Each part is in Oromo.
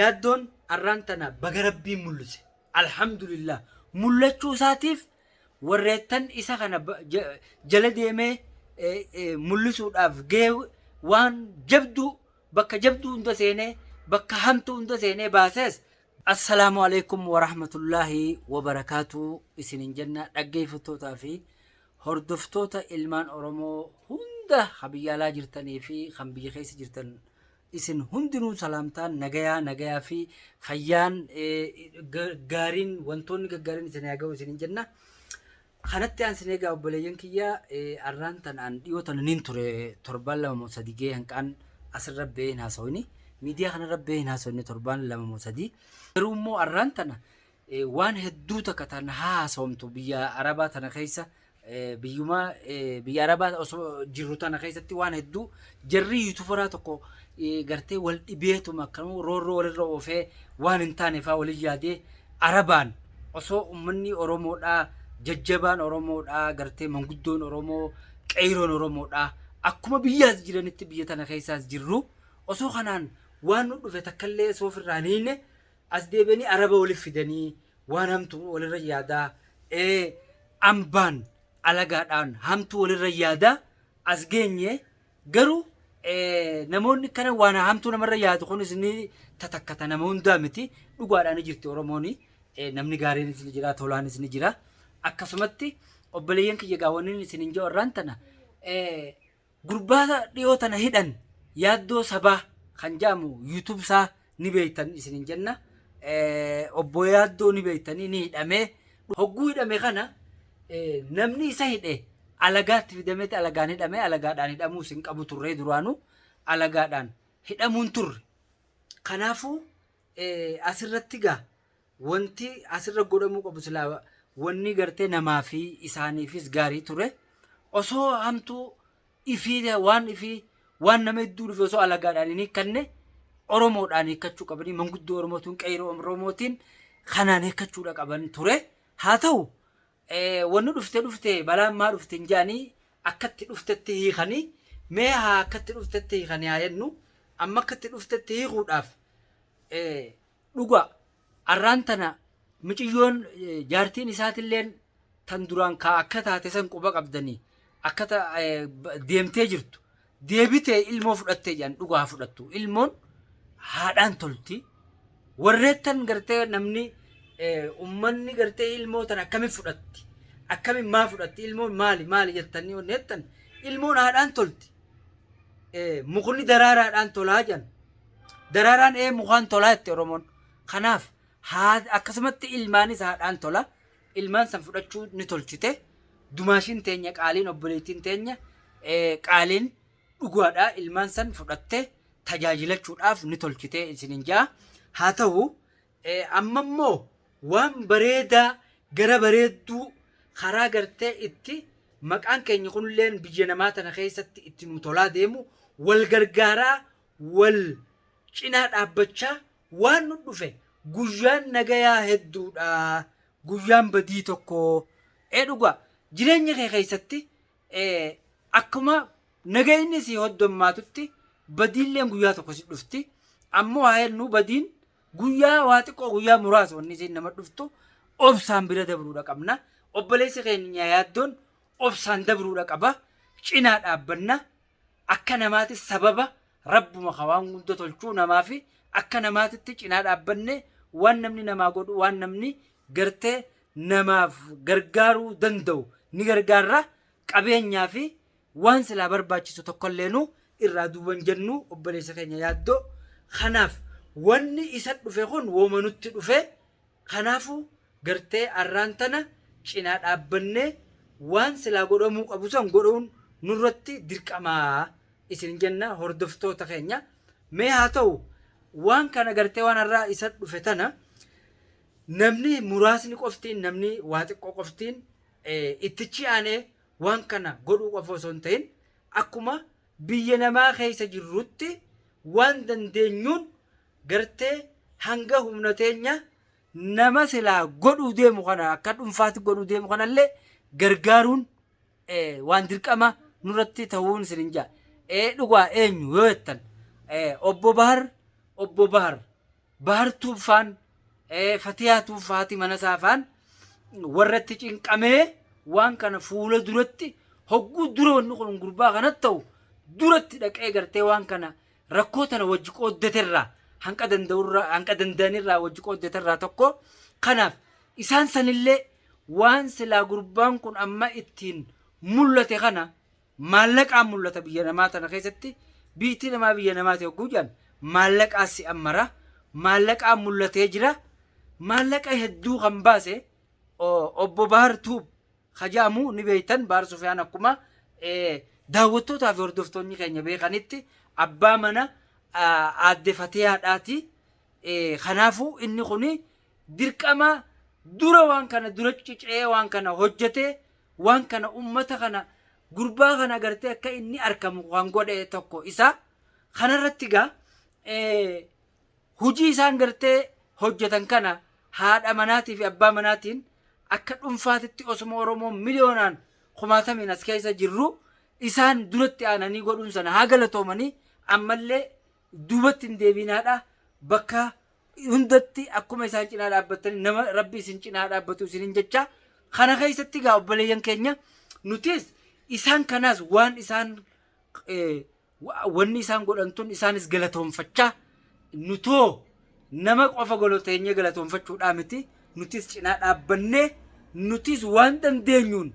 يادون أرانتنا بغربي ملس الحمد لله ملتشو ساتيف وريتن إسا خنا جلدي مي ملسو داف جيو وان جبدو بكا جبدو انت سيني بكا همتو انت سيني باسس. السلام عليكم ورحمة الله وبركاته. إسنين جنة أجيفتوتا في هردفتوتا إلمان أورمو هنده خبيالا جرتني في خنبي خيس جرتن إسن هندنو سلامتان نجايا في فيان جارين وانتون جارين سنياجو إسنين جنة خنتي عن سنيجا وبليين كيا أرانتن عن يوتن نينتور تربال لما مصدقيه هنكان أسر ربين هاسوني ميديا خنا ربين هاسوني تربان لما مصدي رومو أرانتنا وان هدوتا كتان هاسومتو بيا عرباتنا خيسة بيوما بيا عربات جروتنا خيسة وان هدو جري يوتفراتكو قرتي والبيتو مكانو رورو ولرو في وان انتاني فا وليادي عربان أصو مني أورومو jajjabaan Oromoodha gartee manguddoon Oromoo qeeroon Oromoodha akkuma biyyaas jiranitti biyya tana keessaas jirru osoo kanaan waan nu dhufe takkallee soof irraa niine as deebanii araba waliif fidanii waan hamtu walirra yaadaa ambaan alagaadhaan hamtu walirra yaadaa as geenye garuu namoonni kana waan hamtu namarra yaadu kunis ni tatakkata nama hundaa miti dhugaadhaan jirti Oromooni namni gaariinis ni jira tolaanis ni jira. akkasumatti obboleeyyan kiyya gaawwaniin isinin joo irraantana gurbaata dhiyoo tana hidhan yaaddoo sabaa kan jaamu YouTube saa ni beeytan isinin jenna obbo yaaddoo ni beeytanii ni hidhamee hogguu hidhame kana namni isa hidhe alagaatti fidameeti alagaan hidhame alagaadhaan hidhamuu sin qabu turree duraanu alagaadhaan hidhamuun turre kanaafuu asirratti gaa wanti asirra godhamuu qabu silaa wanni gartee namaa fi isaaniifis gaarii ture osoo hamtuu ifii waan nama hedduu dhufe osoo alagaadhaan inni kanne Oromoodhaan hiikkachuu qabanii manguddoo Oromootiin qeeroo Oromootiin kanaan hiikkachuudha qaban ture haa ta'u wanni dhufte balaan maa dhufte hin jaanii akkatti dhuftetti hiikanii mee haa akkatti dhuftetti hiikanii haa jennu amma akkatti dhuftetti hiikuudhaaf dhuga arraantana miciyyoon jaartiin isaatilleen tan duraan kaa akka taate san quba qabdanii akka deemtee jirtu deebitee ilmoo fudhattee jedhan dhugaa fudhattu ilmoon haadhaan tolti warreettan gartee namni ummanni gartee ilmoo tan akkamiin fudhatti akkamiin maa fudhatti ilmoon maali jettanii onneettan ilmoon haadhaan tolti mukni daraaraadhaan tolaa jedhan daraaraan mukaan tolaa jette Oromoon kanaaf akkasumatti ilmaanis haadhaan tola ilmaan san fudhachuu ni tolchite dumaashin teenya qaaliin obboleettiin teenya qaaliin dhugaadha ilmaan san fudhatte tajaajilachuudhaaf ni tolchite isinin jaa haa ta'u amma immoo waan bareedaa gara bareedduu karaa gartee itti maqaan keenya kunilleen biyya namaa tana keessatti itti nu tolaa deemu wal gargaaraa wal cinaa dhaabbachaa waan nu dhufe guyyaan nagayaa hedduudha guyyaan badii tokko dhuga jireenya kee keessatti akkuma nagayni si hoddommaatutti badiilleen guyyaa tokko si dhufti ammoo haa jennu badiin guyyaa waa xiqqoo guyyaa muraasa wanni isiin nama dhuftu obsaan bira dabruudha qabna obboleessi keenya yaaddoon obsaan dabruudha qaba cinaa dhaabbanna akka namaatis sababa rabbuma waan hunda tolchuu namaa fi akka namaatitti cinaa dhaabbanne waan namni namaa godhu waan namni gartee namaaf gargaaruu danda'u ni gargaarra qabeenyaa fi waan silaa barbaachisu tokkolleenu irraa duuban jennu obboleessa keenya yaaddoo kanaaf wanni isa dhufe kun wooma nutti dhufe kanaafu gartee arraantana cinaa dhaabbanne waan silaa godhamuu qabu san godhuun nurratti dirqamaa isin jenna hordoftoota keenya mee haa ta'u waan kana gartee waan irraa isa dhufe tana namni muraasni qoftiin namni waa xiqqoo qoftiin ittichi aanee waan kana godhuu qofa osoo hin ta'in akkuma biyya namaa keessa jirrutti waan dandeenyuun gartee hanga humna teenya nama silaa godhuu deemu kana akka dhuunfaatti godhuu deemu kanallee gargaaruun waan dirqama nurratti ta'uun isin jaa dhugaa eenyu yoo jettan obbo Bahar bahartuu faan fatiyaatu faati mana saafaan warratti cinqamee waan kana fuula duratti hogguu dura wanni kun gurbaa kanatti ta'u duratti dhaqee gartee waan kana rakkoo tana wajji qooddaterraa hanqa danda'anirraa wajji qooddaterraa tokko kanaaf isaan sanillee waan silaa gurbaan kun amma ittiin mul'ate kana maallaqaan mul'ata biyya namaa tana keessatti biitti namaa biyya namaati hogguu jedhan maallaqaa si ammara maallaqaan mul'atee jira maallaqa hedduu kan baase obbo Bahartuu kajaamu ni beeytan Baar Sufyaan akkuma daawwattootaa fi hordoftoonni keenya beekanitti abbaa mana aadde Fatiyaadhaati. Kanaafuu inni kuni dirqama dura waan kana dura cicee waan kana hojjetee waan kana ummata kana gurbaa kana agartee akka inni argamu waan godhe tokko isa kanarratti gaa hujii isaan gartee hojjetan kana haadha manaatii fi abbaa manaatiin akka dhuunfaatitti osuma Oromoo miliyoonaan kumaatamiin as keessa jirru isaan duratti aananii godhuun sana haa galatoomanii ammallee duubatti hin deebinaadha bakka hundatti akkuma isaan cinaa dhaabbatanii nama rabbi isin cinaa dhaabbatu isinin jecha kana keessatti gaa obboleeyyan keenya nutis isaan kanaas waan isaan wanni isaan godhantun isaanis galatoonfachaa nutoo nama qofa goloteenya galatoonfachuudhaa miti nutis cinaa dhaabbannee nutis waan dandeenyuun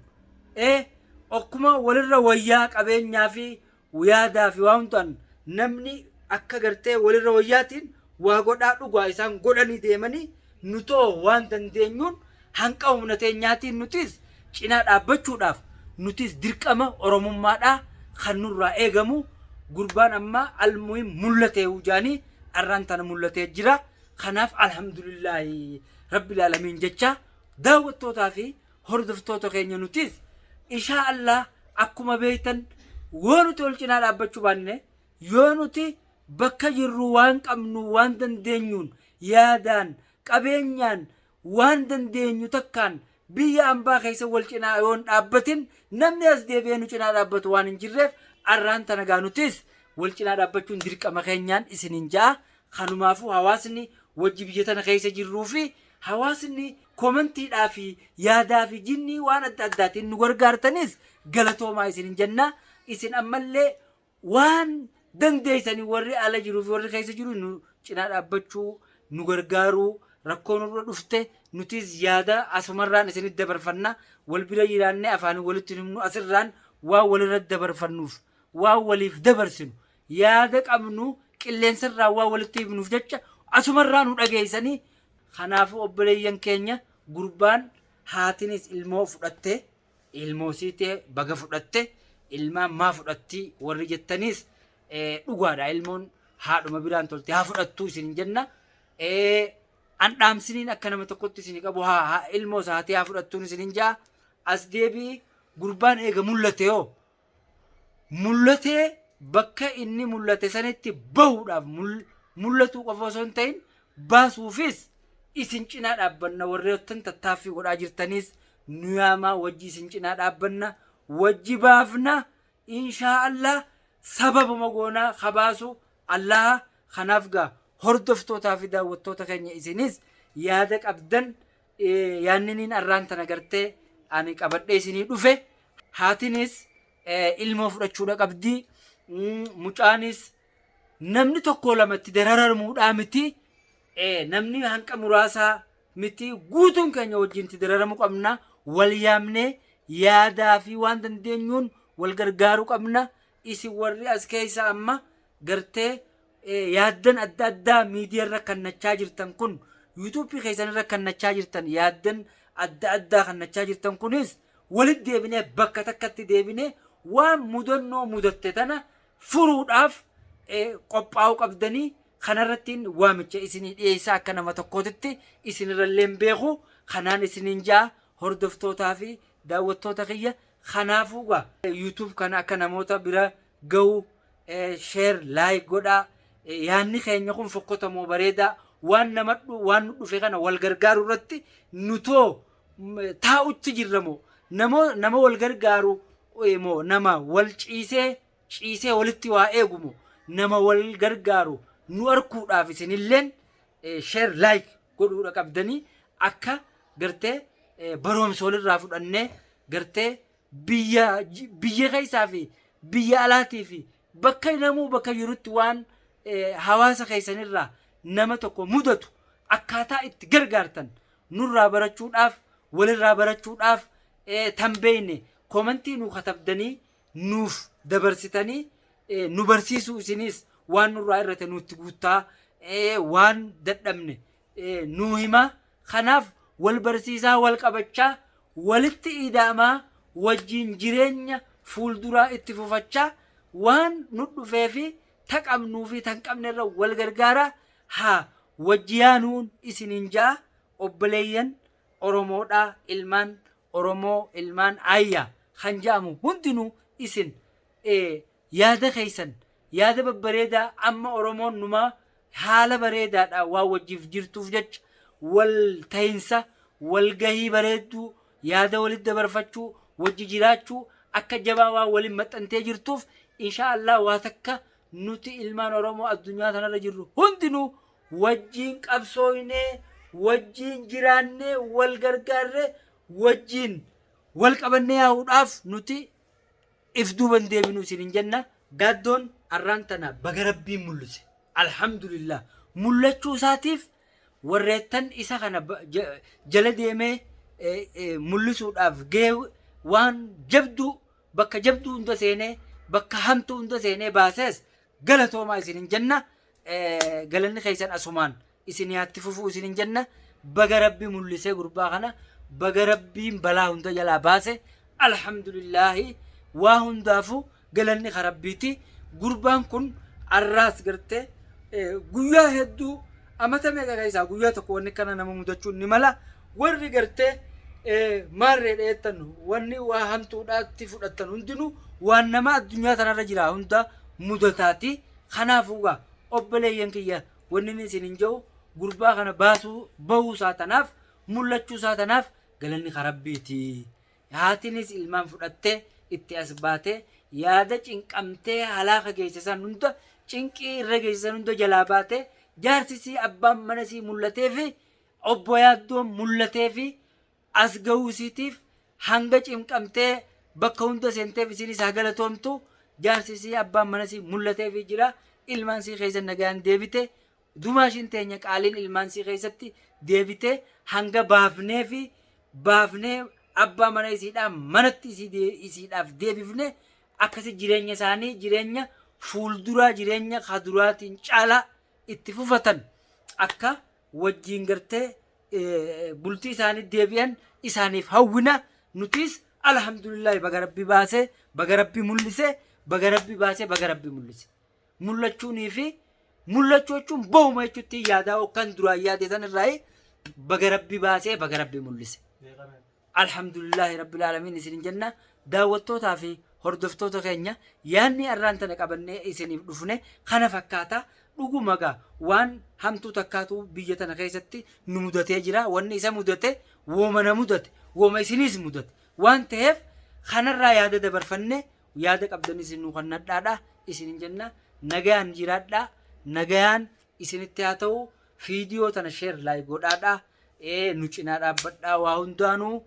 akkuma walirra wayyaa qabeenyaa fi yaadaa fi waan ta'an namni akka gartee walirra wayyaatiin waa godhaa dhugaa isaan godhanii deemanii nutoo waan dandeenyuun hanqa humna teenyaatiin nutis cinaa dhaabbachuudhaaf nutis dirqama oromummaadhaa kan nurraa eegamu gurbaan amma almuhim mul'atee wujaanii arraan tana mul'atee jira. Kanaaf alhamdulillahi rabbil alamin jecha daawwattootaa fi hordoftoota keenya nutis insha Allah akkuma beektan yoo nuti ol cinaa dhaabbachuu baanne yoo nuti bakka jirru waan qabnu waan dandeenyuun yaadaan qabeenyaan waan dandeenyu takkaan biyya ambaa keessa wal cinaa yoon dhaabbatin namni as deebi'ee nu cinaa dhaabbatu waan hin jirreef arraan tana gaa nutis wal cinaa dhaabbachuun dirqama keenyaan isinin ja'a. Kanumaafuu hawaasni wajji biyya tana keessa jirruu fi hawaasni koomentiidhaa fi yaadaa fi jinnii waan adda addaatiin nu gargaartanis galatoomaa isinin jenna. Isin ammallee waan dandeessanii warri ala jiruu fi warri keessa jiru nu cinaa dhaabbachuu nu gargaaruu rakkoo nurra dhufte nutis yaada asumarraan isinitti dabarfanna wal bira jiraannee afaan walitti himnu asirraan waan walirra dabarfannuuf waan waliif dabarsinu yaada qabnu qilleensarraa waan walitti himnuuf jecha asumarraa nu dhageessanii. Kanaafuu obboleeyyan keenya gurbaan haatinis ilmoo fudhatte ilmoo siitee baga fudhatte ilmaan maa fudhatti warri jettaniis dhugaadha ilmoon haadhuma biraan tolte haa fudhattuu isin jenna. An dhaamsiniin akka nama tokkotti isin qabu haa ilmoo saatii haa fudhattuun isin jaa. As deebii gurbaan eega mul'ate yoo mul'atee bakka inni mul'ate sanitti bahuudhaaf mul'atuu qofa osoo hin ta'in baasuufis isin cinaa dhaabbanna warreettan tattaaffii godhaa jirtaniis nu yaamaa wajji isin cinaa dhaabbanna wajji baafna inshaa Allah sababuma goonaa kabaasu Allah. Kanaaf gaa hordoftootaa fi daawwattoota keenya isinis yaada qabdan yaanniniin arraan tana gartee ani qabadhee isinii dhufe haatinis ilmoo fudhachuudha qabdii mucaanis namni tokko lamatti dararamuudhaa miti namni hanqa muraasaa miti guutuun keenya wajjinti dararamu qabna wal yaamnee yaadaa fi waan dandeenyuun wal gargaaruu qabna. Isin warri as keessa amma gartee yaaddan adda addaa miidiyaa irra kannachaa jirtan kun yuutuubii keessan irra kannachaa jirtan yaaddan adda addaa kannachaa jirtan kunis walitti deebinee bakka takkatti deebinee waan mudannoo mudatte tana furuudhaaf qophaa'uu qabdanii. Kanarrattiin waamicha isinii dhiyeessaa akka nama tokkootitti isinirrallee beeku. Kanaan isiniin jaa hordoftootaa fi daawwattoota kiyya. Kanaafuu gaa yuutuub kana akka namoota bira ga'u sheer laayik godhaa. Yaanni keenya kun fokkotamoo bareedaa waan nu dhufe kana wal gargaaru irratti nutoo taa'utti jirramoo nama wal gargaaru moo nama wal ciisee walitti waa eegumoo nama wal gargaaru nu arkuudhaaf isinilleen share like godhuudha qabdanii akka gartee baroomsa walirraa fudhannee gartee biyya keessaa fi biyya alaatii fi bakka namuu bakka jirutti waan hawaasa keessanirraa nama tokko mudatu akkaataa itti gargaartan nurraa barachuudhaaf walirraa barachuudhaaf tambeeyne komentii nu katabdanii nuuf dabarsitanii nu barsiisuu isinis waan nurraa irrate nutti guuttaa waan dadhabne nu hima kanaaf wal barsiisaa wal qabachaa walitti idaamaa wajjin jireenya fuulduraa itti fufachaa waan nu dhufee fi taqabnuu fi tanqabne irra wal gargaara haa wajjiyaanuun isiniin jaa obboleeyyan oromoodhaa ilmaan oromoo ilmaan ayyaa kan jaamu hundinuu isin yaada keessan yaada babbareedaa amma oromoon numaa haala bareedaadha waa wajjiif jirtuuf jecha wal ta'insa wal gahii bareedduu yaada walitti dabarfachuu wajji jiraachuu akka jabaa waa waliin maxxantee jirtuuf inshaallah waa takka nuti ilmaan oromoo addunyaa kanarra jirru hundinuu wajjiin qabsooynee wajjiin jiraannee wal gargaarree wajjiin wal qabannee yaa'uudhaaf nuti if duuban deebinu isinin jenna gaaddoon arraan tana baga rabbiin mul'ise alhamdulillah mul'achuu isaatiif warreettan isa kana jala deemee mul'isuudhaaf gee waan jabduu bakka jabduu hunda seenee bakka hamtuu hunda seenee baasees galatoomaa isinin jenna galanni keessan asumaan isin yaatti fufuu isinin jenna baga rabbii mul'isee gurbaa kana baga rabbiin balaa hunda jalaa baase alhamdulillahi waa hundaafu galanni karabbiiti gurbaan kun arraas gartee guyyaa hedduu amata meeqa keessaa guyyaa tokko wanni kana nama mudachuun ni mala warri gartee maarree dheettan wanni waa hamtuudhaatti fudhattan hundinuu waan nama addunyaa tanarra jira hunda mudataati kanaafuugaa obboleeyyan kiyya wanni isin hin jiru gurbaa kana baasuu bahuu isaa tanaaf mul'achuu isaa tanaaf galanni karabbiiti haatinis ilmaan fudhattee itti as baatee yaada cinqamtee halaaka geessisan hunda cinqii irra geessisan hunda jalaa baatee jaarsisii abbaan manasii mul'atee fi obbo yaaddoon mul'atee fi as gahuu isiitiif hanga cinqamtee bakka hunda seenteef isinis haa galatoomtu jaarsisii abbaan manasii mul'atee fi jira ilmaan sii keessa nagaan deebite dumaashin teenya qaaliin ilmaan sii keessatti deebite hanga baafnee abbaa mana isiidhaan manatti isiidhaaf deebifne akkasi jireenya isaanii jireenya fuulduraa jireenya kaduraatiin caalaa itti fufatan akka wajjiin gartee bultii isaanii deebi'an isaaniif hawwina nutis alhamdulillah baga rabbii baasee baga rabbii mul'ise baga rabbii baasee baga rabbii mul'ise mul'achuunii fi mul'achuu jechuun bahuma jechuutti yaadaa yookaan duraan yaadee san irraa baga rabbii baasee baga rabbii mul'ise alhamdulillah rabbil alamin isin jenna daawwattootaa fi hordoftoota keenya yaanni arraan tana qabannee isiniif dhufne kana fakkaata dhuguma gaa waan hamtuu takkaatu biyya tana keessatti nu mudatee jira wanni isa mudate wooma na mudate wooma isinis mudate waan ta'eef kanarraa yaada dabarfanne yaada qabdanis nu kannadhaadha isin jenna nagayaan jiraadha nagayaan isinitti haa ta'u viidiyoo tana share like godhaadha nu cinaa dhaabbadhaa waa hundaanuu